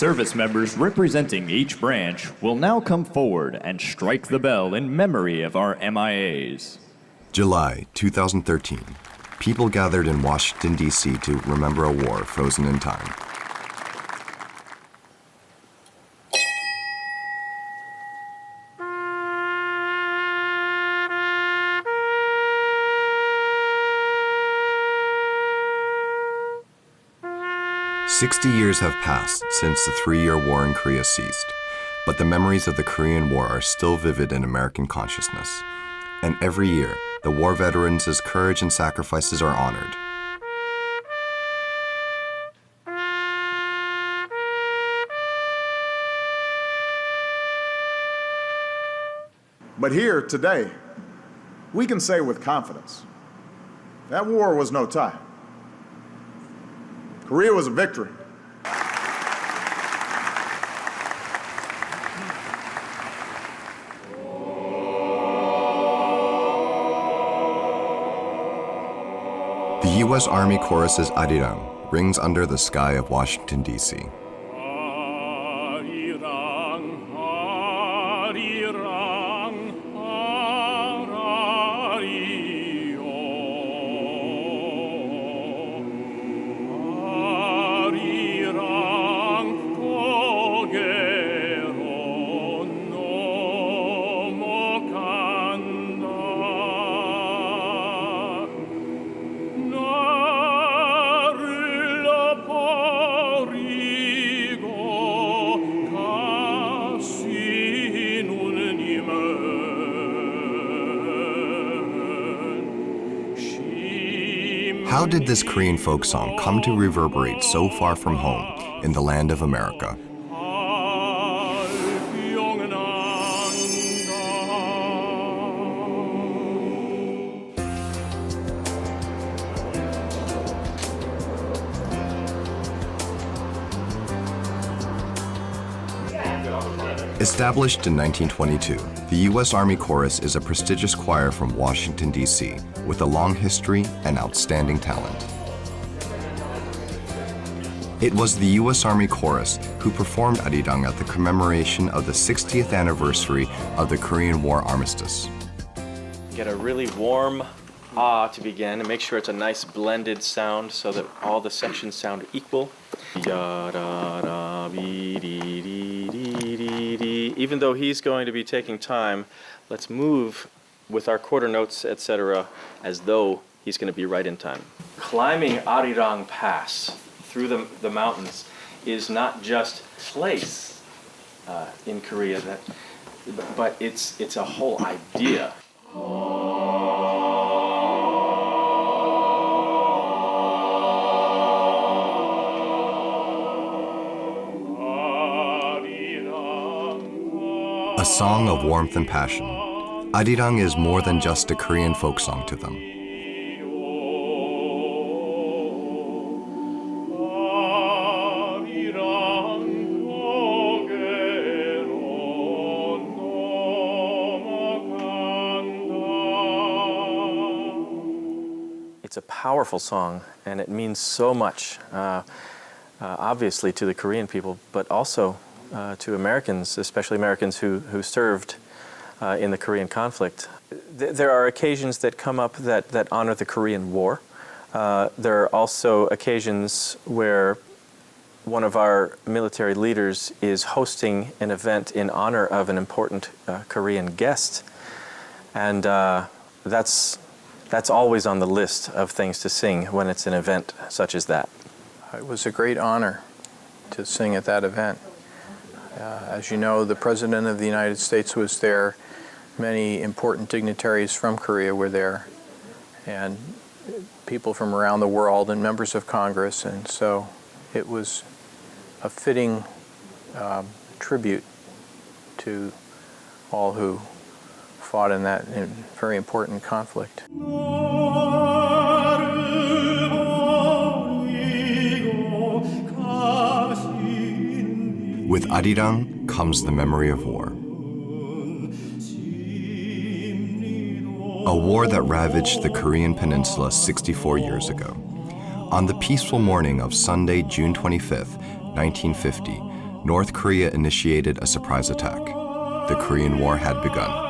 Service members representing each branch will now come forward and strike the bell in memory of our MIAs. July 2013. People gathered in Washington, D.C. to remember a war frozen in time. "60 years have passed since the 3-year war in Korea ceased, but the memories of the Korean War are still vivid in American consciousness. And every year, the war veterans' courage and sacrifices are honored. But here, today, we can say with confidence, that war was no tie. Korea was a victory. The U.S. Army Chorus's Arirang rings under the sky of Washington, D.C. Arirang, Arirang, Arirang, 고개로 넘어간다. How did this Korean folk song come to reverberate so far from home in the land of America? Established in 1922, the U.S. Army Chorus is a prestigious choir from Washington, D.C., with a long history and outstanding talent. It was the U.S. Army Chorus who performed Arirang at the commemoration of the 60th anniversary of the Korean War armistice. Get a really warm ah to begin and make sure it's a nice blended sound so that all the sections sound equal. Even though he's going to be taking time, let's move with our quarter notes, etc., as though he's going to be right in time. Climbing Arirang Pass through the mountains is not just place in Korea, but it's a whole idea. A song of warmth and passion, Arirang is more than just a Korean folk song to them. It's a powerful song, and it means so much, obviously to the Korean people, but also to Americans, especially Americans who served in the Korean conflict. There are occasions that come up that honor the Korean War. There are also occasions where one of our military leaders is hosting an event in honor of an important Korean guest. And that's always on the list of things to sing when it's an event such as that. It was a great honor to sing at that event. As you know, the President of the United States was there. Many important dignitaries from Korea were there, and people from around the world and members of Congress, and so it was a fitting tribute to all who fought in that very important conflict. With Arirang comes the memory of war. A war that ravaged the Korean peninsula 64 years ago. On the peaceful morning of Sunday, June 25th, 1950, North Korea initiated a surprise attack. The Korean War had begun.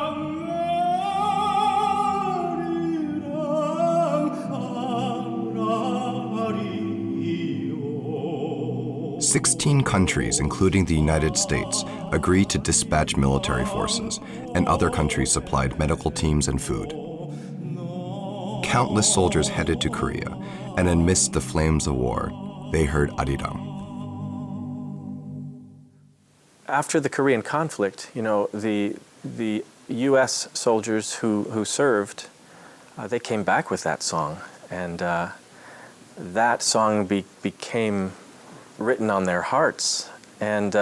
16 countries, including the United States, agreed to dispatch military forces, and other countries supplied medical teams and food. Countless soldiers headed to Korea, and amidst the flames of war, they heard Arirang. After the Korean conflict, the U.S. soldiers who served, they came back with that song, and that song became written on their hearts, and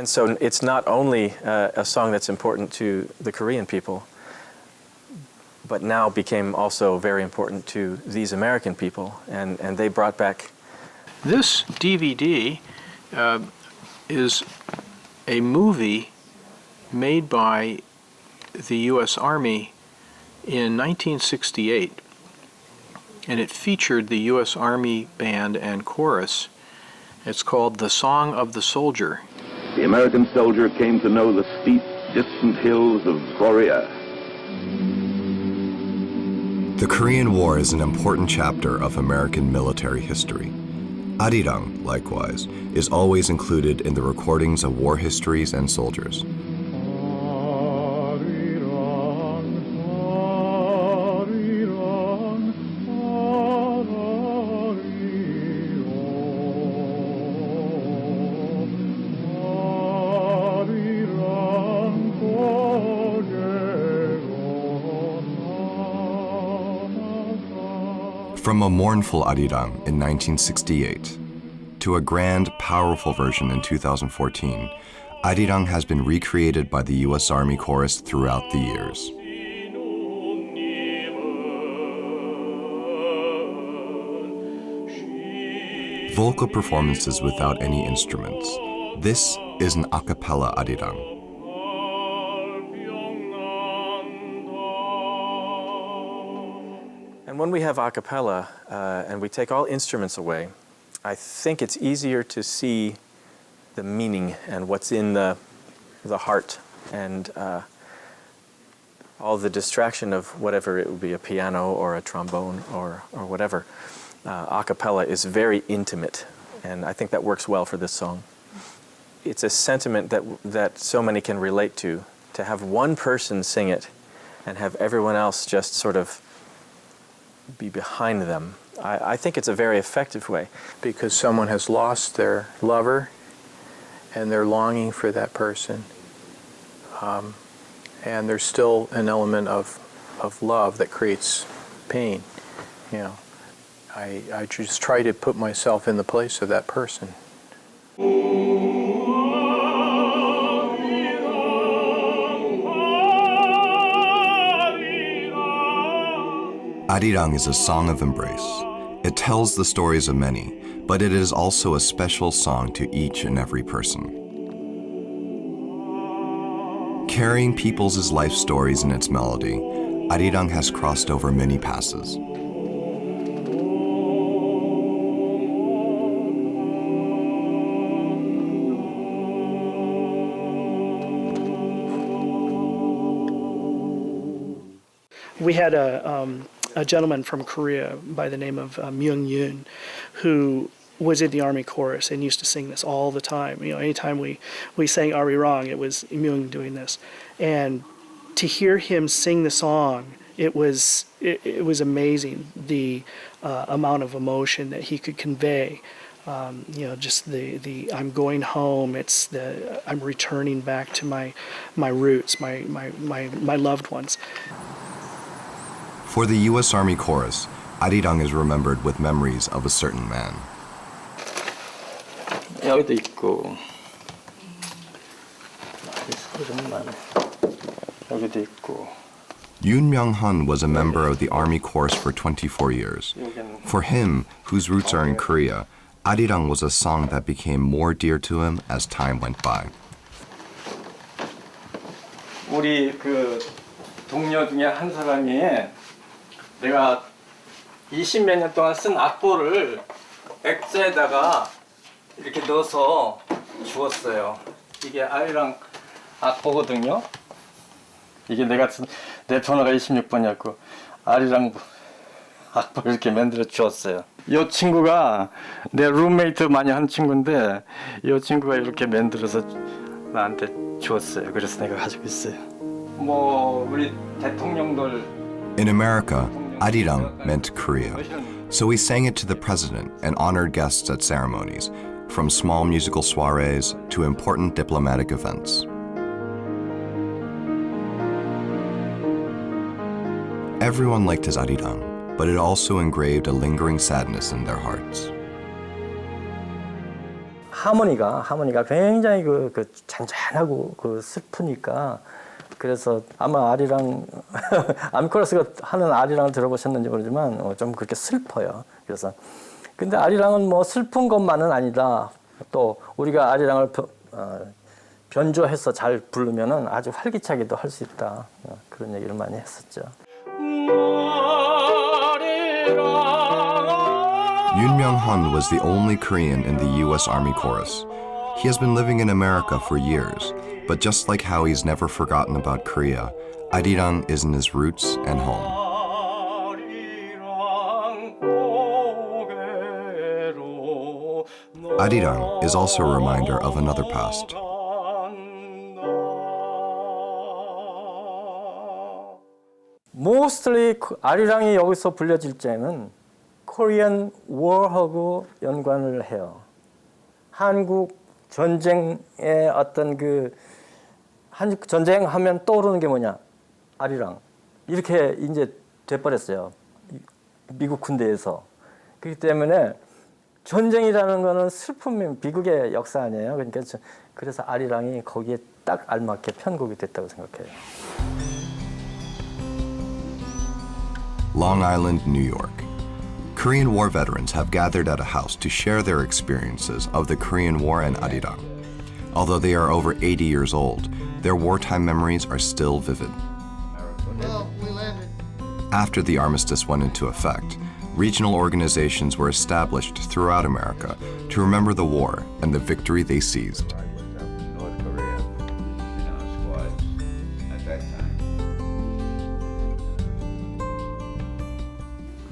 so it's not only a song that's important to the Korean people, but now became also very important to these American people, and they brought back. This DVD is a movie made by the U.S. Army in 1968, and it featured the U.S. Army Band and Chorus. It's called The Song of the Soldier. The American soldier came to know the steep, distant hills of Korea. The Korean War is an important chapter of American military history. Arirang, likewise, is always included in the recordings of war histories and soldiers. From a mournful Arirang in 1968 to a grand, powerful version in 2014, Arirang has been recreated by the U.S. Army Chorus throughout the years. Vocal performances without any instruments. This is an a cappella Arirang. And when we have a cappella and we take all instruments away, I think it's easier to see the meaning and what's in the heart, and all the distraction of whatever it would be, a piano or a trombone or whatever. A cappella is very intimate, and I think that works well for this song. It's a sentiment that so many can relate to have one person sing it and have everyone else just sort of be behind them. I think it's a very effective way. Because someone has lost their lover and they're longing for that person. And there's still an element of love that creates pain. I just try to put myself in the place of that person. Arirang is a song of embrace. It tells the stories of many, but it is also a special song to each and every person. Carrying people's life stories in its melody, Arirang has crossed over many passes. We had a gentleman from Korea by the name of Myung-yoon, who was in the Army Chorus and used to sing this all the time. Anytime we sang Arirang, it was Myung doing this. And to hear him sing the song, it was amazing, the amount of emotion that he could convey. Just the I'm going home. It's the I'm returning back to my roots, my loved ones. For the U.S. Army Chorus, Arirang is remembered with memories of a certain man. 여기도 있고 여기도 있고. Yoon Myung-hun was a member of the Army Chorus for 24 years. For him, whose roots are in Korea, Arirang was a song that became more dear to him as time went by. 우리 그 동료 중에 한 사람이 내가 20몇 년 동안 쓴 악보를 액자에다가 이렇게 넣어서 주었어요. 이게 아리랑 악보거든요. 이게 내 번호가 26번이었고 아리랑 악보를 이렇게 만들어 주었어요. 이 친구가 내 룸메이트 많이 한 친구인데 이 친구가 이렇게 만들어서 나한테 주었어요. 그래서 내가 가지고 있어요. 뭐 우리 대통령들 In America, Arirang meant Korea, so we sang it to the president and honored guests at ceremonies, from small musical soirees to important diplomatic events. Everyone liked his Arirang, but it also engraved a lingering sadness in their hearts. 하모니가 굉장히 그 잔잔하고 그 슬프니까 그래서 아마 아리랑 아미코러스가 하는 아리랑을 들어보셨는지 모르지만 좀 그렇게 슬퍼요. 그래서 근데 아리랑은 뭐 슬픈 것만은 아니다. 또 우리가 아리랑을 변조해서 잘 부르면은 아주 활기차게도 할 수 있다. 그런 얘기를 많이 했었죠. Yoon Myung-hun was the only Korean in the U.S. Army chorus. He has been living in America for years, but just like how he's never forgotten about Korea, Arirang is in his roots and home. Arirang is also a reminder of another past. Mostly 아리랑이 여기서 불려질 때는 코리안 워하고 연관을 해요. 한국 전쟁의 어떤 한국 전쟁 하면 떠오르는 게 뭐냐? 아리랑. 이렇게 이제 돼버렸어요. 미국 군대에서. 그렇기 때문에 전쟁이라는 거는 슬픔이 비극의 역사 아니에요. 그러니까 그래서 아리랑이 거기에 딱 알맞게 편곡이 됐다고 생각해요. Long Island, New York. Korean War veterans have gathered at a house to share their experiences of the Korean War and Arirang. Although they are over 80 years old, their wartime memories are still vivid. After the armistice went into effect, regional organizations were established throughout America to remember the war and the victory they seized. North Korea in our squads at that time.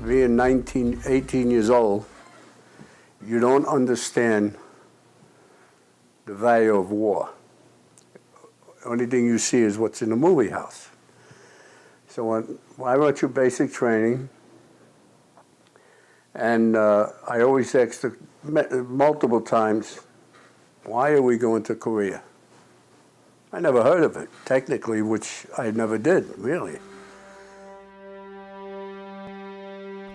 Being 18 years old, you don't understand the value of war. The only thing you see is what's in the movie house. So when I went through basic training, and I always asked multiple times, why are we going to Korea? I never heard of it, technically, which I never did, really.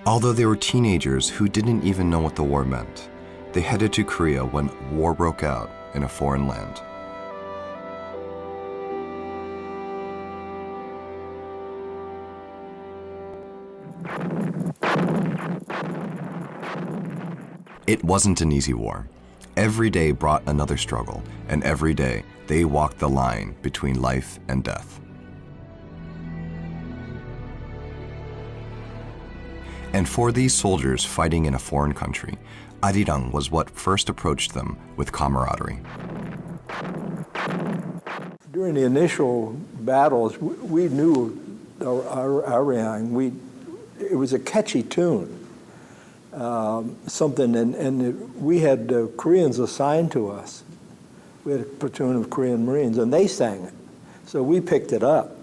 Although they were teenagers who didn't even know what the war meant, they headed to Korea when war broke out in a foreign land. It wasn't an easy war. Every day brought another struggle, and every day they walked the line between life and death. And for these soldiers fighting in a foreign country, Arirang was what first approached them with camaraderie. During the initial battles, we knew Arirang. It was a catchy tune. We had Koreans assigned to us. We had a platoon of Korean Marines, and they sang it. So we picked it up,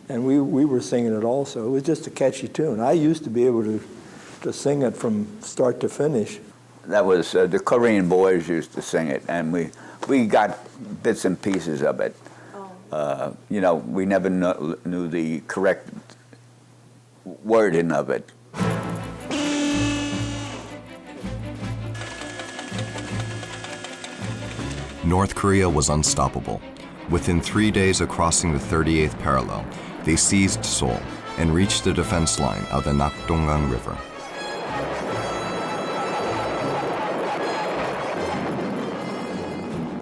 and we were singing it also. It was just a catchy tune. I used to be able to sing it from start to finish. That was, the Korean boys used to sing it, and we got bits and pieces of it. You know, we never knew the correct wording of it. North Korea was unstoppable. Within 3 days of crossing the 38th parallel, they seized Seoul and reached the defense line of the Nakdongang River.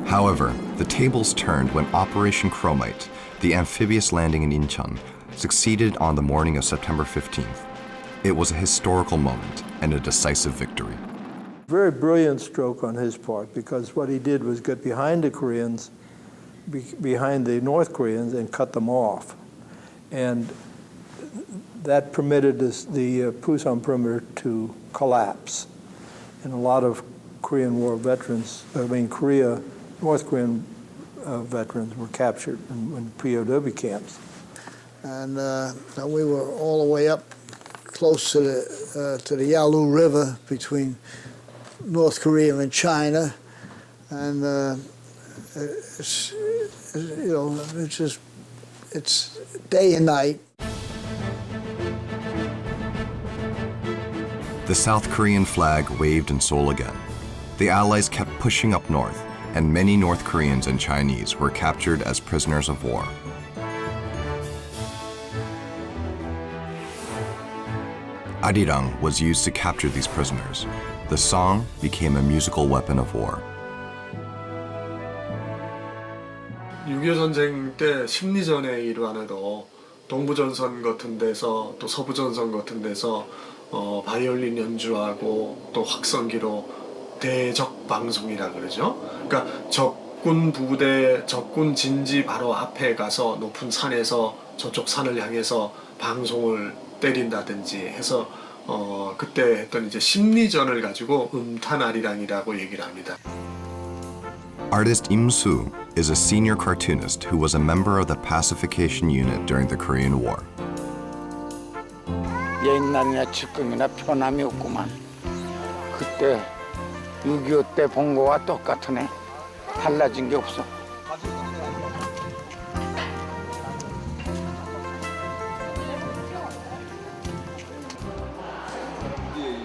However, the tables turned when Operation Chromite, the amphibious landing in Incheon, succeeded on the morning of September 15th. It was a historical moment and a decisive victory. Very brilliant stroke on his part, because what he did was get behind the Koreans, behind the North Koreans, and cut them off. And that permitted the Pusan perimeter to collapse. And a lot of Korean War veterans, North Korean veterans were captured in POW camps. And we were all the way up close to the Yalu River between North Korea and China, and it's day and night. The South Korean flag waved in Seoul again. The Allies kept pushing up north, and many North Koreans and Chinese were captured as prisoners of war. Arirang was used to capture these prisoners. The song became a musical weapon of war. 6.25 전쟁 때 심리전의 일환으로 동부전선 같은 데서 또 서부전선 같은 데서 바이올린 연주하고 또 확성기로 대적 방송이라 그러죠. 그러니까 적군 부대, 적군 진지 바로 앞에 가서 높은 산에서 저쪽 산을 향해서 방송을 때린다든지 해서 그때 했던 이제 심리전을 가지고 아리랑이라고 얘기를 합니다. Artist Im Soo is a senior cartoonist who was a member of the pacification unit during the Korean War. 옛날이나 지금이나 변함이 없구만. 그때 6.25 때 본 거와 똑같으네. 달라진 게 없어.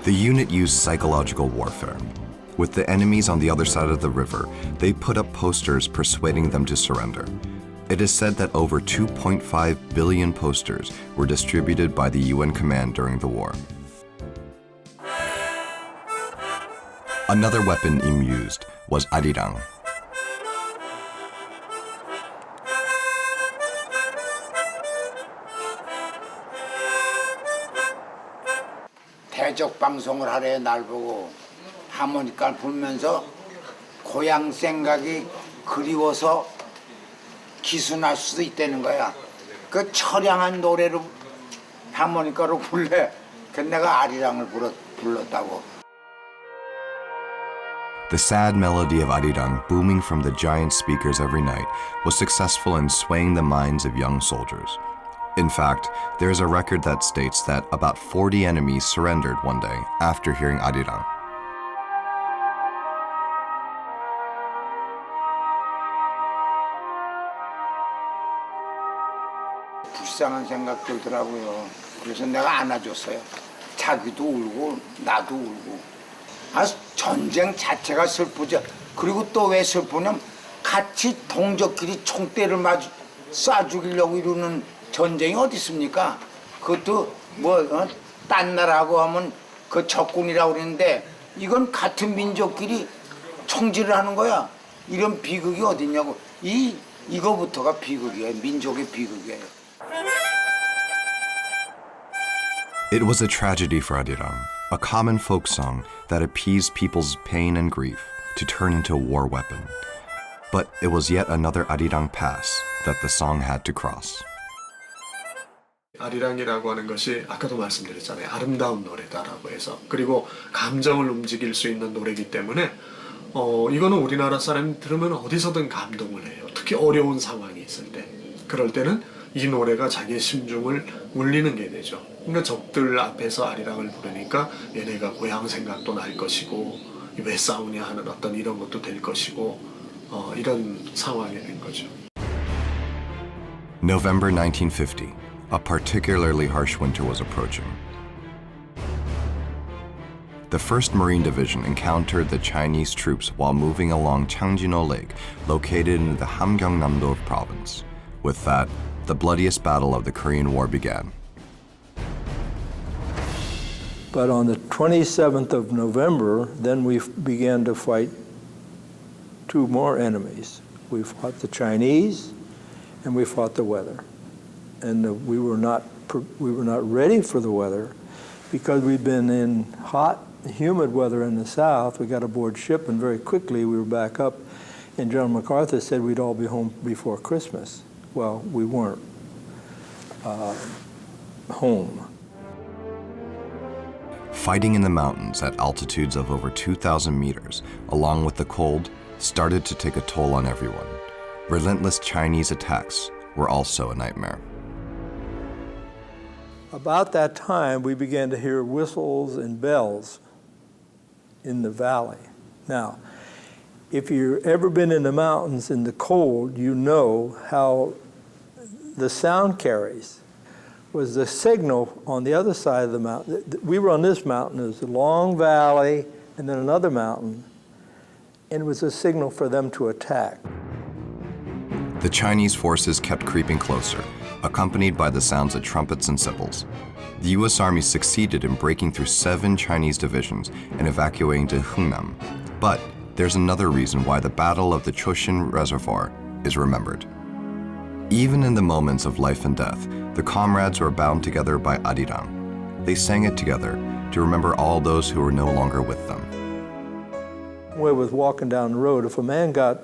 The unit used psychological warfare. With the enemies on the other side of the river, they put up posters persuading them to surrender. It is said that over 2.5 billion posters were distributed by the UN command during the war. Another weapon Im used was arirang. 대적 방송을 하래 날 보고 하모니카를 불면서 고향 생각이 그리워서 기순할 수도 있다는 거야. 그 처량한 노래를 하모니카로 불래. 그 내가 아리랑을 불렀다고. The sad melody of arirang booming from the giant speakers every night was successful in swaying the minds of young soldiers. In fact, there is a record that states that about 40 enemies surrendered one day after hearing arirang. 불쌍한 생각 들더라고요. 그래서 내가 안아줬어요. 자기도 울고 나도 울고. 전쟁 자체가 슬프죠. 그리고 또 왜 슬프냐면 같이 동족끼리 총대를 쏴 죽이려고 이러는 전쟁이 어디 있습니까? 그것도 딴 나라하고 하면 그 적군이라고 그러는데 이건 같은 민족끼리 총질을 하는 거야. 이런 비극이 어디 있냐고. 이거부터가 비극이에요. 민족의 비극이에요. It was a tragedy for arirang, a common folk song that appeased people's pain and grief to turn into a war weapon. But it was yet another arirang pass that the song had to cross. 아리랑이라고 하는 것이 아까도 말씀드렸잖아요. 아름다운 노래다라고 해서. 그리고 감정을 움직일 수 있는 노래이기 때문에 이거는 우리나라 사람이 들으면 어디서든 감동을 해요. 특히 어려운 상황이 있을 때. 그럴 때는 이 노래가 자기의 심중을 울리는 게 되죠. 그러니까 적들 앞에서 아리랑을 부르니까 얘네가 고향 생각도 날 것이고 왜 싸우냐 하는 어떤 이런 것도 될 것이고 이런 상황이 된 거죠. November 1950, a particularly harsh winter was approaching. The 1st Marine Division encountered the Chinese troops while moving along Changjino Lake, located in the Hamgyeongnam-do province. With that, the bloodiest battle of the Korean War began. But on the 27th of November, then we began to fight two more enemies. We fought the Chinese, and we fought the weather. And we were not ready for the weather because we'd been in hot humid weather in the south, we got aboard ship, and very quickly we were back up, and General MacArthur said we'd all be home before Christmas. Well, we weren't home. Fighting in the mountains at altitudes of over 2,000 meters, along with the cold, started to take a toll on everyone. Relentless Chinese attacks were also a nightmare. About that time, we began to hear whistles and bells in the valley. Now, if you've ever been in the mountains in the cold, you know how the sound carries. Was the signal on the other side of the mountain. We were on this mountain, it was a long valley, and then another mountain, and it was a signal for them to attack. The Chinese forces kept creeping closer, accompanied by the sounds of trumpets and cymbals. The U.S. Army succeeded in breaking through 7 Chinese divisions and evacuating to Hungnam. But there's another reason why the Battle of the Choshin Reservoir is remembered. Even in the moments of life and death, the comrades were bound together by Arirang. They sang it together to remember all those who were no longer with them. When I was walking down the road, if a man got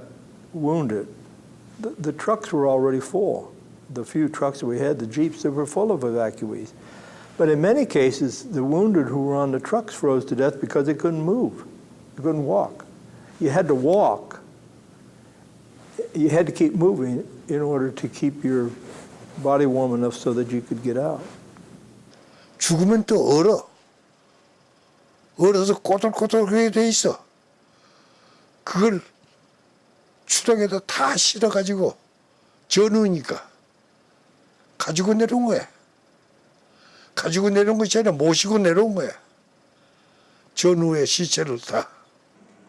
wounded, the trucks were already full. The few trucks that we had, the Jeeps, they were full of evacuees. But in many cases, the wounded who were on the trucks froze to death because they couldn't move. They couldn't walk. You had to walk. You had to keep moving in order to keep your body warm enough so that you could get out. 죽으면 또 얼어. 얼어서 꼬들꼬들하게 돼 있어. 그걸 추덕에다 다 실어가지고 전우니까 가지고 내려온 거야. 가지고 내려온 것이 아니라 모시고 내려온 거야. 전우의 시체를 다.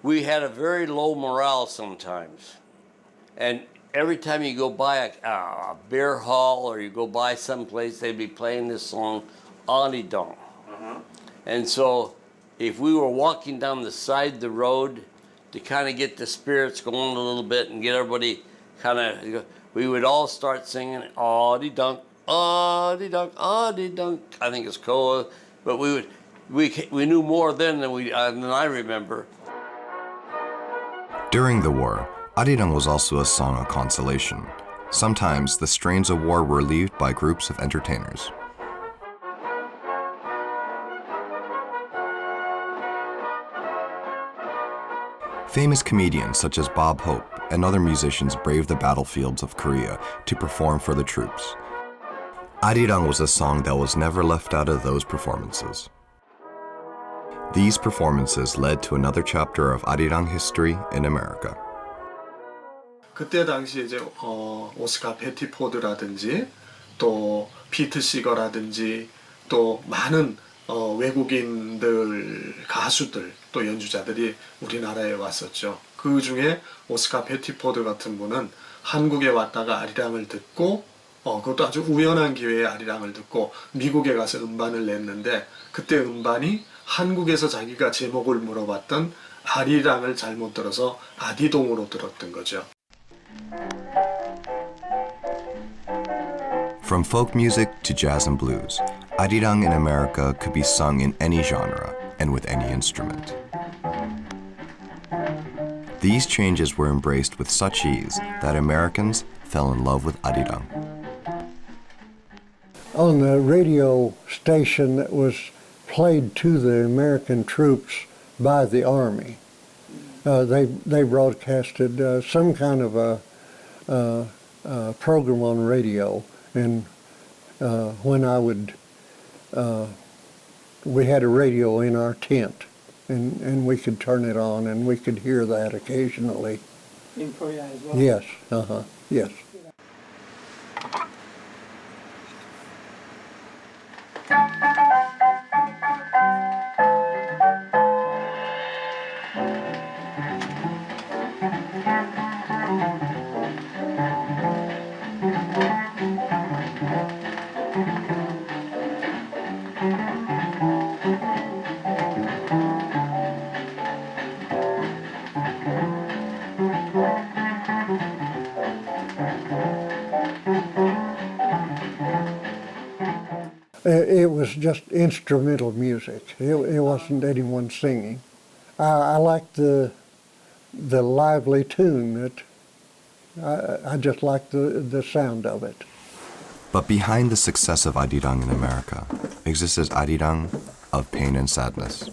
We had a very low morale sometimes. And every time you go by a beer hall or you go by someplace, they'd be playing this song, Arirang. And so if we were walking down the side of the road to kind of get the spirits going a little bit and get everybody kind of, we would all start singing Arirang, Arirang, Arirang. I think it's cool, but we knew more then than I remember. During the war, Arirang was also a song of consolation. Sometimes the strains of war were relieved by groups of entertainers. Famous comedians such as Bob Hope and other musicians braved the battlefields of Korea to perform for the troops. Arirang was a song that was never left out of those performances. These performances led to another chapter of Arirang history in America. 그때 당시에 이제 오스카 베티포드라든지 또 피트 시거라든지 또 많은 외국인들 가수들 또 연주자들이 우리나라에 왔었죠. 그 중에 오스카 베티포드 같은 분은 한국에 왔다가 아리랑을 듣고 그것도 아주 우연한 기회에 아리랑을 듣고 미국에 가서 음반을 냈는데 그때 음반이 한국에서 자기가 제목을 물어봤던 아리랑을 잘못 들어서 아디동으로 들었던 거죠. From folk music to jazz and blues, Arirang in America could be sung in any genre and with any instrument. These changes were embraced with such ease that Americans fell in love with Arirang. On the radio station that was played to the American troops by the Army, they broadcasted some kind of a program on radio, and when I would, we had a radio in our tent, and we could turn it on, and we could hear that occasionally. In Korea as well? Yes, yes. It was just instrumental music. It wasn't anyone singing. I liked the lively tune. I just liked the sound of it. But behind the success of Arirang in America exists Arirang of pain and sadness.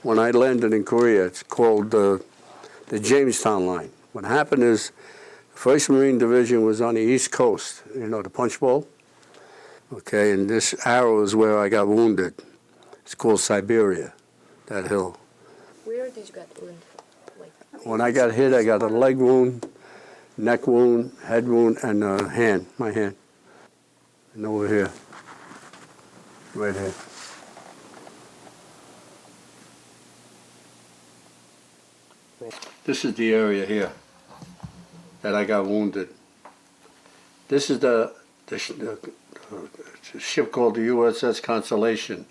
When I landed in Korea, it's called the Jamestown line. What happened is, the 1st Marine Division was on the East Coast, you know, the Punch Bowl. Okay, and this arrow is where I got wounded. It's called Siberia, that hill. Where did you get wounded? When I got hit, I got a leg wound, neck wound, head wound, and my hand. And over here, right here. This is the area here that I got wounded. This is the ship called the USS Constellation.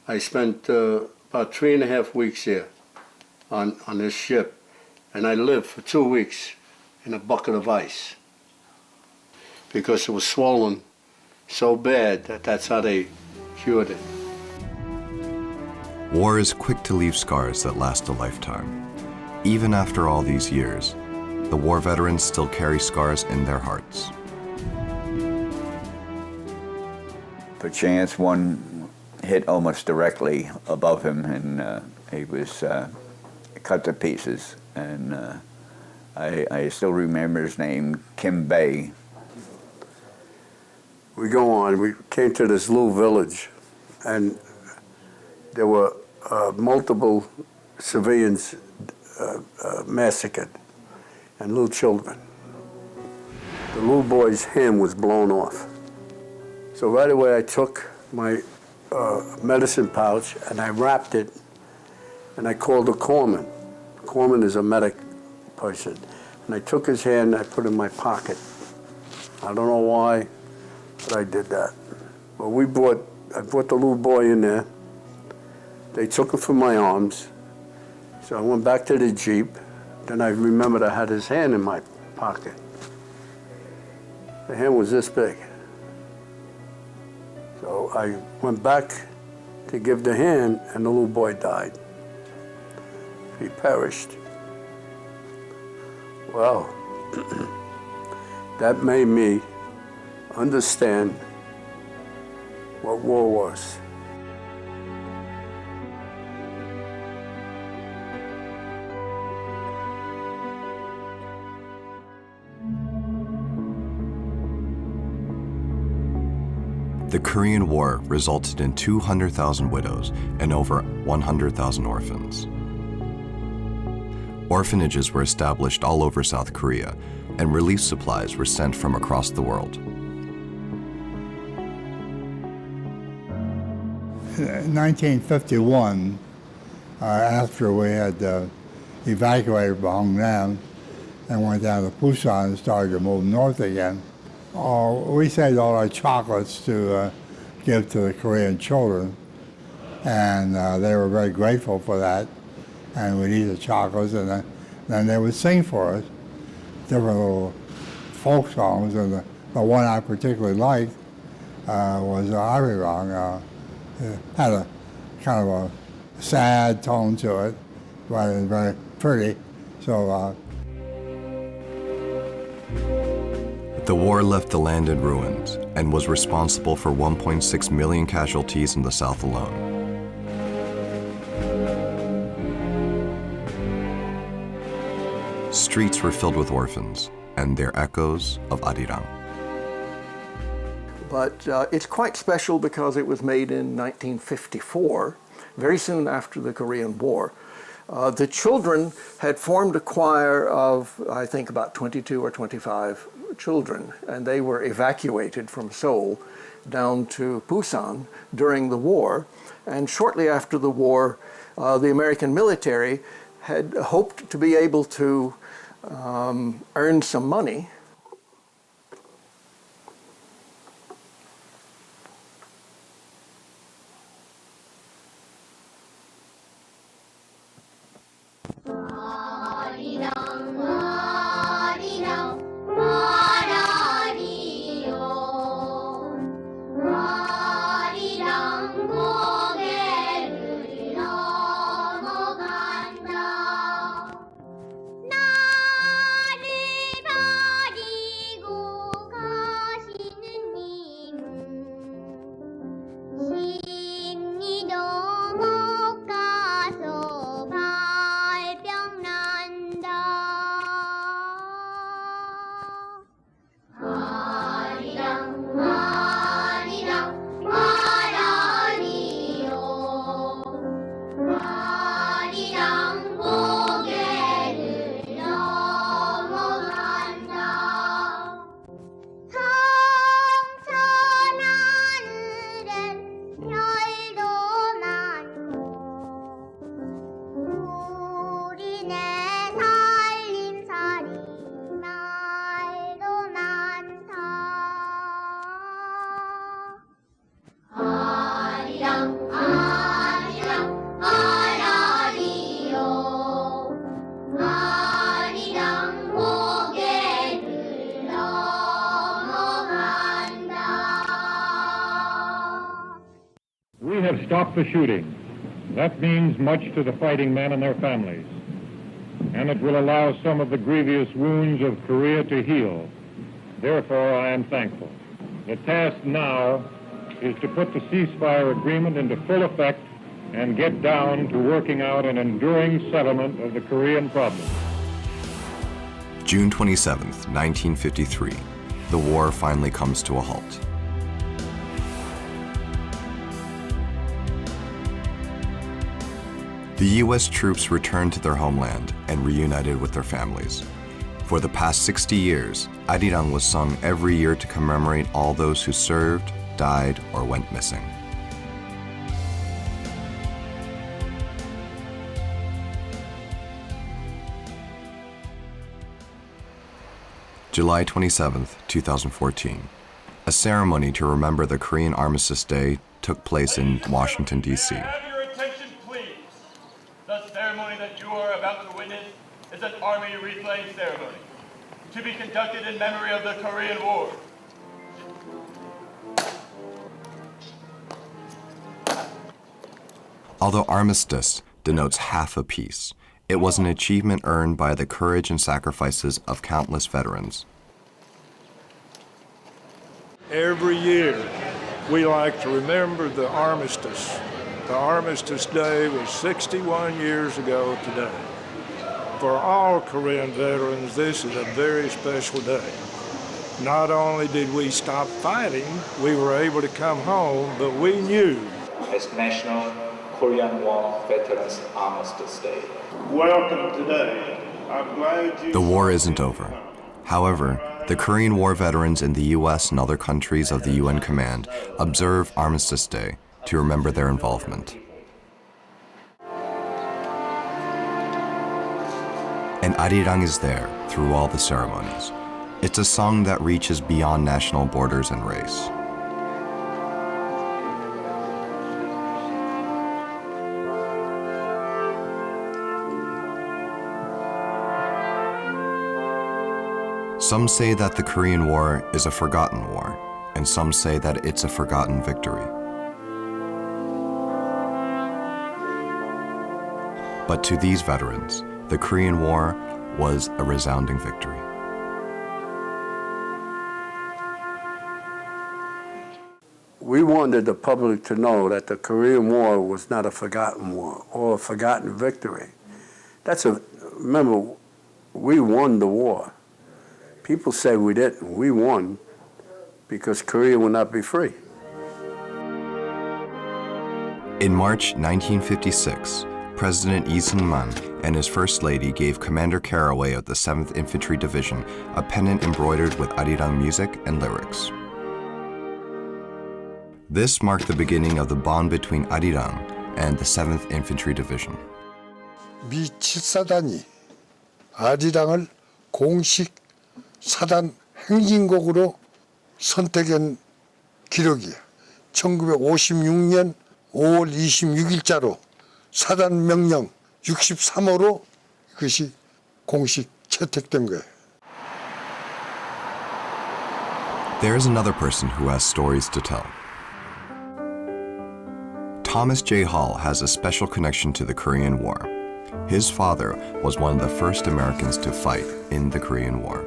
I spent about 3.5 weeks here on this ship, and I lived for 2 weeks in a bucket of ice because it was swollen so bad that's how they cured it. War is quick to leave scars that last a lifetime. Even after all these years, the war veterans still carry scars in their hearts. Perchance one hit almost directly above him, and he was cut to pieces. And I still remember his name, Kim Bay. We go on, we came to this little village, and there were multiple civilians massacred, and little children. The little boy's hand was blown off. So right away I took my medicine pouch and I wrapped it, and I called the corpsman. The corpsman is a medic person. And I took his hand and I put it in my pocket. I don't know why, but I did that. But I brought the little boy in there. They took him from my arms. So I went back to the Jeep. Then I remembered I had his hand in my pocket. The hand was this big. So I went back to give the hand, and the little boy died. He perished. Well, that made me understand what war was. The Korean War resulted in 200,000 widows and over 100,000 orphans. Orphanages were established all over South Korea, and relief supplies were sent from across the world. In 1951, after we had evacuated Gyeongnam and went down to Busan and started to move north again, we saved all our chocolates to give to the Korean children, and they were very grateful for that. And we'd eat the chocolates, and then they would sing for us different little folk songs. And the one I particularly liked was Arirang. It had a kind of a sad tone to it, but it was very pretty. So. The war left the land in ruins and was responsible for 1.6 million casualties in the South alone. Streets were filled with orphans and their echoes of Arirang. But it's quite special because it was made in 1954, very soon after the Korean War. The children had formed a choir of, I think, about 22 or 25 children, and they were evacuated from Seoul down to Busan during the war. And shortly after the war, the American military had hoped to be able to earn some money. have stopped the shooting. That means much to the fighting men and their families, and it will allow some of the grievous wounds of Korea to heal. Therefore, I am thankful. The task now is to put the ceasefire agreement into full effect and get down to working out an enduring settlement of the Korean problem. June 27, 1953, the war finally comes to a halt. The U.S. troops returned to their homeland and reunited with their families. For the past 60 years, Arirang was sung every year to commemorate all those who served, died, or went missing. July 27, 2014. A ceremony to remember the Korean Armistice Day took place in Washington, D.C. Have your attention, please. The ceremony that you are about to witness is an Army reclaim ceremony to be conducted in memory of the Korean War. Although armistice denotes half a peace, it was an achievement earned by the courage and sacrifices of countless veterans. Every year, we like to remember the armistice. The Armistice Day was 61 years ago today. For all Korean veterans, this is a very special day. Not only did we stop fighting, we were able to come home, but we knew. It's National Korean War Veterans Armistice Day. Welcome today. I'm glad you... The war isn't over. However, the Korean War veterans in the U.S. and other countries of the UN Command observe Armistice Day to remember their involvement. And Arirang is there through all the ceremonies. It's a song that reaches beyond national borders and race. Some say that the Korean War is a forgotten war, and some say that it's a forgotten victory. But to these veterans, the Korean War was a resounding victory. We wanted the public to know that the Korean War was not a forgotten war or a forgotten victory. Remember, we won the war. People say we didn't. We won because Korea will not be free. In March 1956, President Lee Seung-man and his First Lady gave Commander Caraway of the 7th Infantry Division a pennant embroidered with Arirang music and lyrics. This marked the beginning of the bond between Arirang and the 7th Infantry Division. 미 7사단이 아리랑을 공식 사단 행진곡으로 선택한 기록이야. 1956년 5월 26일자로 사단 명령 63호로 이것이 공식 채택된 거예요. There's another person who has stories to tell. Thomas J. Hall has a special connection to the Korean War. His father was one of the first Americans to fight in the Korean War.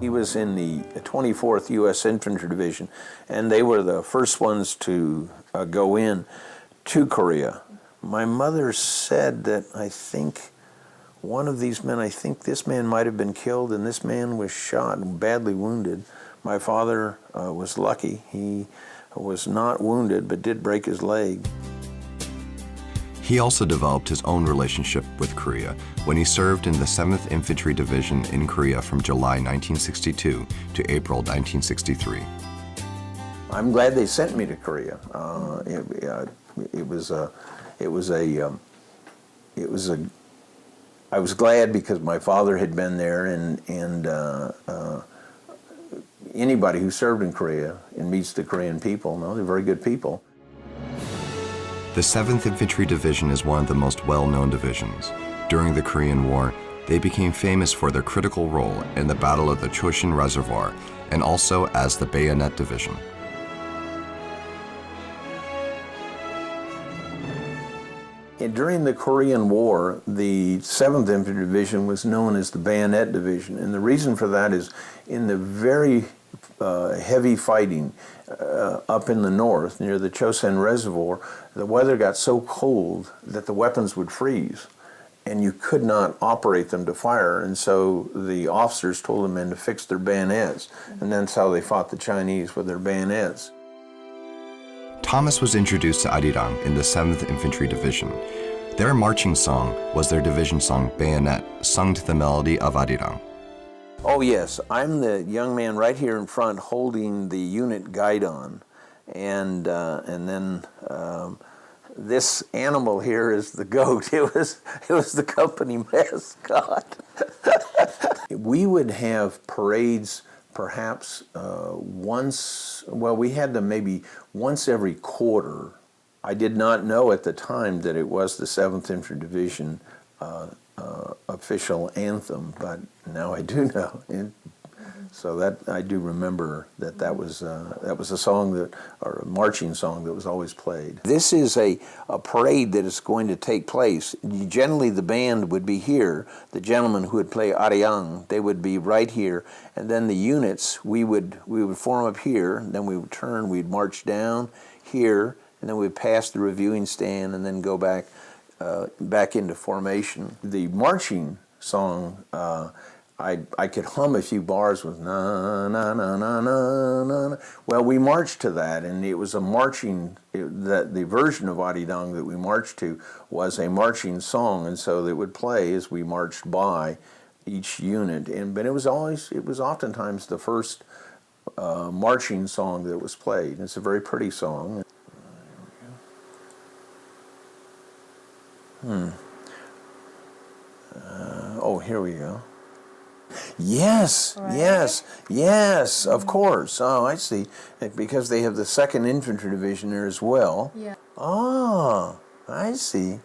He was in the 24th U.S. Infantry Division, and they were the first ones to go in to Korea. My mother said that I think one of these men, I think this man might have been killed and this man was shot and badly wounded. My father was lucky. He was not wounded but did break his leg. He also developed his own relationship with Korea when he served in the 7th Infantry Division in Korea from July 1962 to April 1963. I'm glad they sent me to Korea. I was glad because my father had been there, and anybody who served in Korea and meets the Korean people, no, they're very good people. The 7th Infantry Division is one of the most well-known divisions. During the Korean War, they became famous for their critical role in the Battle of the Choshin Reservoir and also as the Bayonet Division. During the Korean War, the 7th Infantry Division was known as the Bayonet Division, and the reason for that is in the very heavy fighting up in the north near the Chosin Reservoir, the weather got so cold that the weapons would freeze and you could not operate them to fire, and so the officers told the men to fix their bayonets, and that's how they fought the Chinese, with their bayonets. Thomas was introduced to Arirang in the 7th Infantry Division. Their marching song was their division song, Bayonet, sung to the melody of Arirang. Oh yes, I'm the young man right here in front holding the unit guidon, and then this animal here is the goat. It was the company mascot. We would have parades perhaps once, well, we had them maybe once every quarter. I did not know at the time that it was the 7th Infantry Division official anthem, but now I do know. So that I do remember that was a song that, or a marching song that was always played. This is a parade that is going to take place. Generally the band would be here. The gentlemen who would play Arirang, they would be right here, and then the units, we would form up here, and then we would turn, we'd march down here, and then we'd pass the reviewing stand and then go back into formation. The marching song, I could hum a few bars with na na na na na na. Well, we marched to that, and it was a marching. The version of Arirang that we marched to was a marching song, and so it would play as we marched by each unit. But it was oftentimes the first marching song that was played. It's a very pretty song. Oh, here we go. Yes, right. yes, of course. Oh, I see. Because they have the 2nd Infantry Division there as well. Yeah. Oh, I see.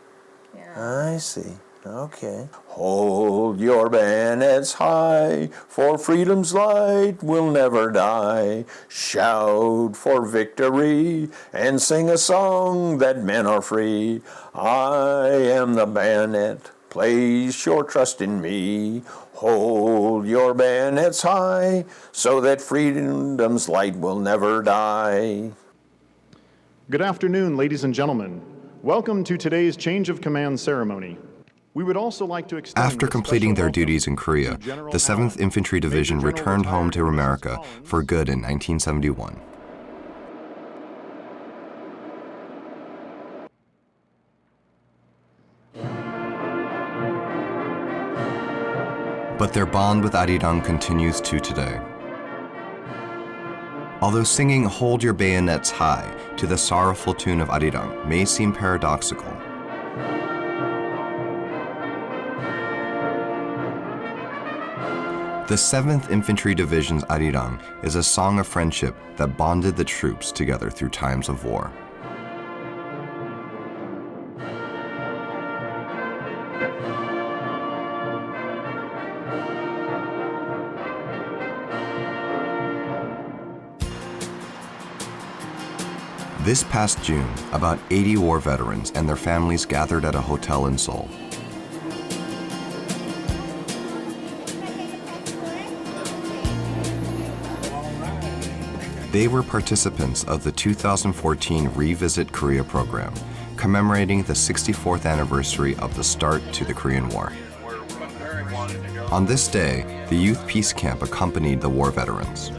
Yeah. I see. Okay. Hold your bayonets high, for freedom's light will never die. Shout for victory, and sing a song that men are free. I am the bayonet, place your trust in me. Hold your bayonets high, so that freedom's light will never die. Good afternoon, ladies and gentlemen. Welcome to today's change of command ceremony. We would also like to extend After completing their duties in Korea, the 7th Infantry Division returned home to America for good in 1971. But their bond with Arirang continues to today. Although singing Hold Your Bayonets High to the sorrowful tune of Arirang may seem paradoxical, the 7th Infantry Division's Arirang is a song of friendship that bonded the troops together through times of war. This past June, about 80 war veterans and their families gathered at a hotel in Seoul. They were participants of the 2014 Revisit Korea program, commemorating the 64th anniversary of the start to the Korean War. On this day, the youth peace camp accompanied the war veterans.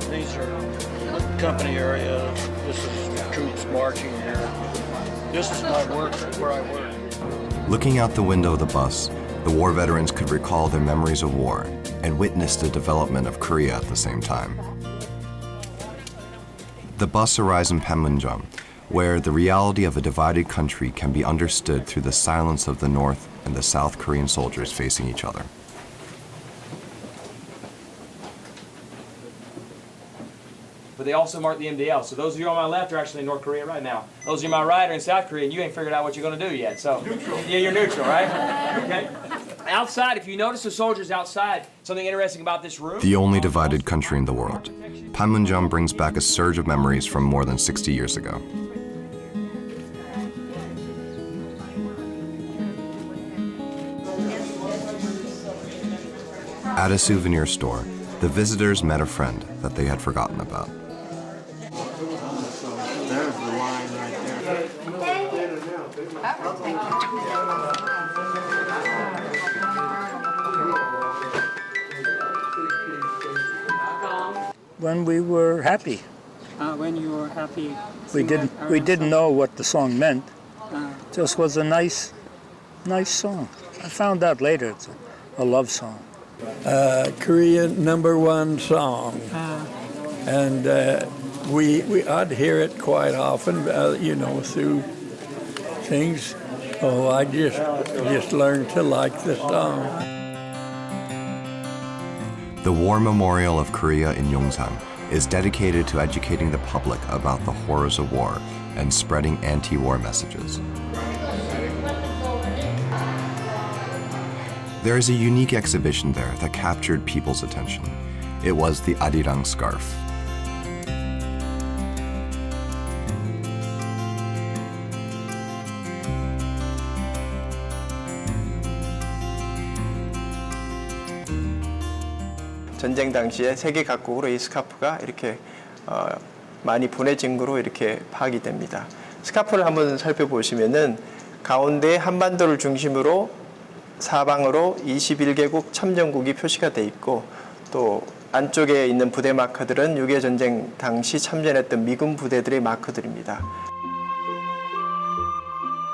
These are company area. This is troops marching here. This is my work, where I work. Looking out the window of the bus, the war veterans could recall their memories of war and witness the development of Korea at the same time. The bus arrives in Panmunjom, where the reality of a divided country can be understood through the silence of the North and the South Korean soldiers facing each other. but they also mark the MDL. So those of you on my left are actually in North Korea right now. Those of you on my right are in South Korea, and you ain't figured out what you're going to do yet. So yeah, you're neutral, right? Okay. Outside, if you notice the soldiers outside, something interesting about this room. The only divided country in the world, Panmunjom brings back a surge of memories from more than 60 years ago. At a souvenir store, the visitors met a friend that they had forgotten about. There's the line right there. When we were happy. When you were happy. We didn't know what the song meant. Just was a nice song. I found out later it's a love song. Korean #1 song, and I'd hear it quite often, through things. Oh, I just learned to like the song. The War Memorial of Korea in Yongsan is dedicated to educating the public about the horrors of war and spreading anti-war messages. There is a unique exhibition there that captured people's attention. It was the Arirang scarf. 전쟁 당시에 세계 각국으로 이 스카프가 이렇게 많이 보내진 거로 이렇게 파악이 됩니다. 스카프를 한번 살펴보시면은 가운데 한반도를 중심으로 사방으로 21개국 참전국이 표시가 돼 있고 또 안쪽에 있는 부대 마크들은 6.25 전쟁 당시 참전했던 미군 부대들의 마크들입니다.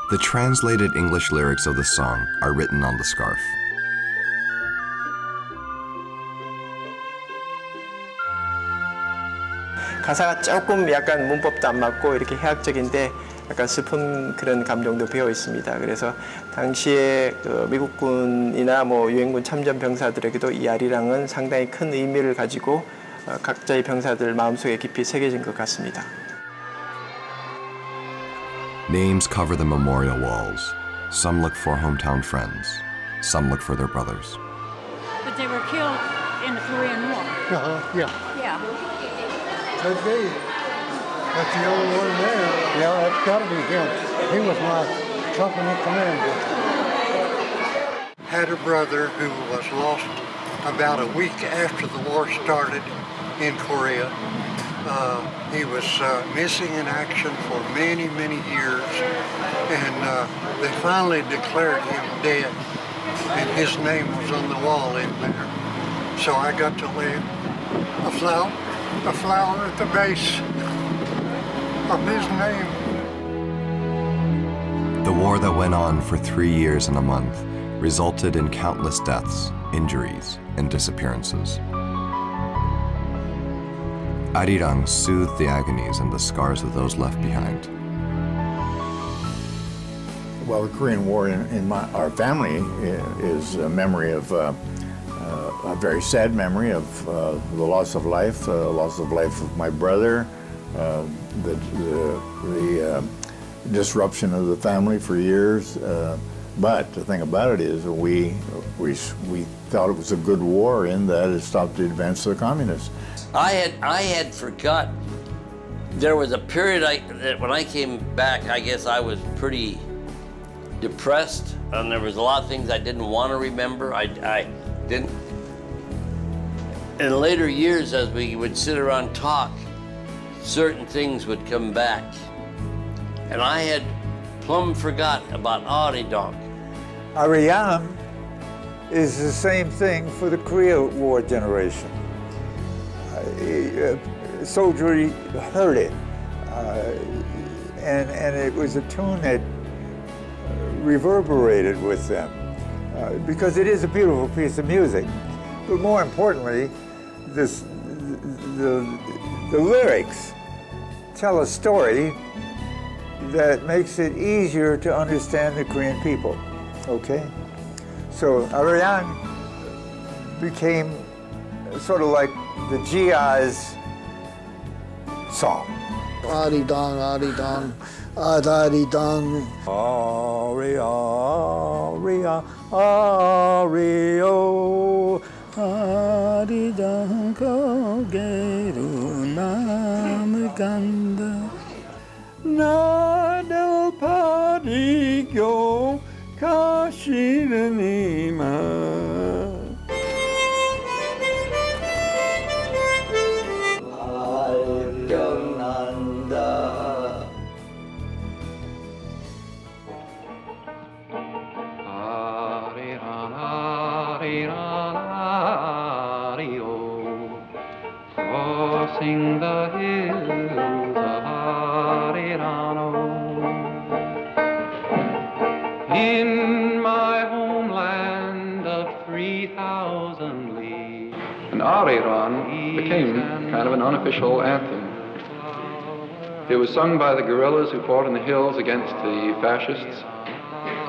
The translated English lyrics of the song are written on the scarf. 가사가 조금 약간 문법도 안 맞고 이렇게 해학적인데 약간 슬픈 그런 감정도 배어 있습니다. 그래서 당시에 미국군이나 유엔군 참전 병사들에게도 이 아리랑은 상당히 큰 의미를 가지고 각자의 병사들 마음속에 깊이 새겨진 것 같습니다. Names cover the memorial walls. Some look for hometown friends. Some look for their brothers. But they were killed in the Korean War. Yeah. Yeah. Could be. That's the only one there. Yeah, that's got to be him. He was my company commander. Had a brother who was lost about a week after the war started in Korea. He was missing in action for many, many years, and they finally declared him dead, and his name was on the wall in there. So I got to lay a flower at the base of his name. The war that went on for 3 years and a month resulted in countless deaths, injuries, and disappearances. Arirang soothed the agonies and the scars of those left behind. Well, the Korean War in our family is a memory of a very sad memory of the loss of life of my brother, the disruption of the family for years. But the thing about it is we thought it was a good war in that it stopped the advance of the communists. I had forgotten. There was a period that when I came back, I guess I was pretty depressed, and there was a lot of things I didn't want to remember. I didn't. In later years, as we would sit around and talk, certain things would come back. And I had plumb forgotten about Arirang. Arirang is the same thing for the Korea War generation. Soldiery heard it, and it was a tune that reverberated with them, because it is a beautiful piece of music. But more importantly, the lyrics tell a story that makes it easier to understand the Korean people, okay? So Arirang became sort of like the GI's song. Arirang, arirang, arirang. Aria, aria, ario. Arirang kogeru namganda. Nadal padigyo kashiranima. Crossing the hills of Arirano, in my homeland of 3,000 leagues. And Arirang became kind of an unofficial anthem. It was sung by the guerrillas who fought in the hills against the fascists,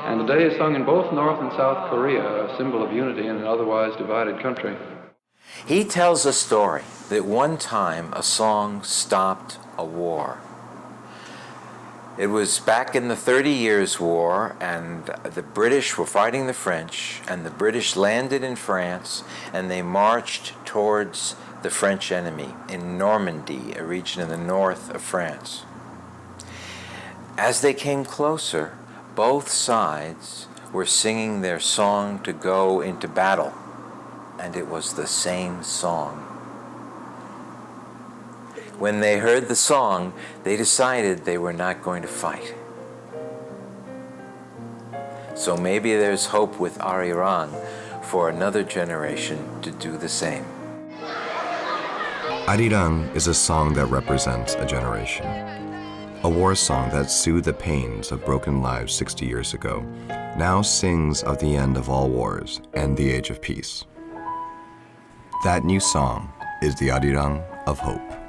and today is sung in both North and South Korea, a symbol of unity in an otherwise divided country. He tells a story that one time a song stopped a war. It was back in the 30 Years' War, and the British were fighting the French, and the British landed in France, and they marched towards the French enemy in Normandy, a region in the north of France. As they came closer, both sides were singing their song to go into battle, and it was the same song. When they heard the song, they decided they were not going to fight. So maybe there's hope with Arirang for another generation to do the same. Arirang is a song that represents a generation. A war song that soothed the pains of broken lives 60 years ago now sings of the end of all wars and the age of peace. That new song is the Arirang of Hope.